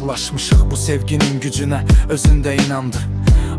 qucaqlaşmışıq bu sevginin gücünə, özündə inandı.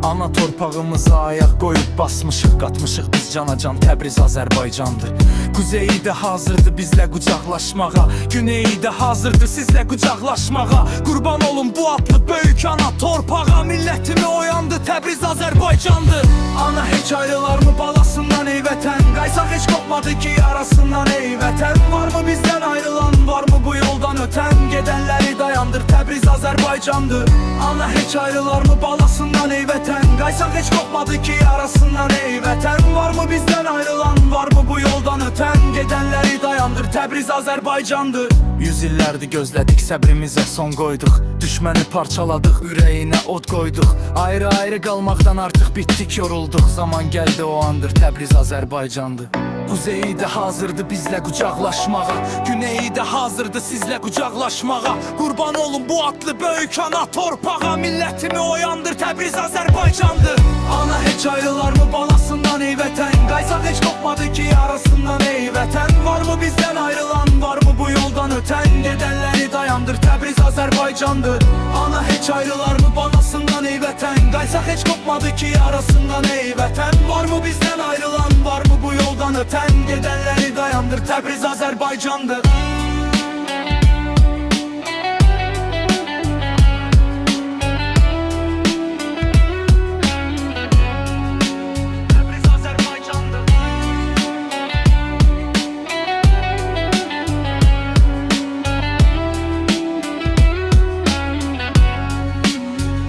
Ana torpağımıza ayaq qoyub basmışıq, qatmışıq biz canacan Təbriz Azərbaycandır. Kuzeyi də hazırdır bizlə qucaqlaşmağa, güneyi də hazırdır sizlə qucaqlaşmağa. Qurban olun bu adlı böyük ana torpağa, millətimi oyandı Təbriz Azərbaycandır. Ana heç ayrılar mı balasından ey vətən, qaysaq heç qopmadı ki yarasından ey vətən. Varmı bizdən ayrılan, varmı bu yoldan ötən, gedənləri dayandır Təbriz Azərbaycandır. Ana heç ayrılar mı balasından ey vətən, qaysaq heç qopmadı ki yarasından ey vətən. Varmı bizdən ayrılan, varmı bu yoldan ötən, gedənləri dayandır Təbriz Azərbaycandır. 100 illərdir gözlədik, səbrimizə son qoyduq, düşməni parçaladıq, ürəyinə od qoyduq. Ayrı-ayrı qalmaqdan artıq bitdik, yorulduq. Zaman gəldi o andır, Təbriz Azərbaycandır. Kuzeyi də hazırdı bizlə qucaqlaşmağa, güneyi də hazırdı sizlə qucaqlaşmağa. Qurban olun bu adlı böyük ana torpağa, millətimi oyandır Təbriz Azərbaycandır. Ana heç ayrılar mı balasından ey vətən, qaysaq heç qopmadı ki yarasından ey vətən. Varmı bizdən ayrılan, varmı bu yoldan ötən, gedənləri dayandır Təbriz Azərbaycandır. Ana heç ayrılar mı balasından ey vətən, qaysaq heç qopmadı ki yarasından ey vətən. Varmı bizdən ayrılan, varmı bu yoldan ötən, gedənləri dayandır Təbriz Azərbaycandır.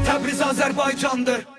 Təbriz Azərbaycandır.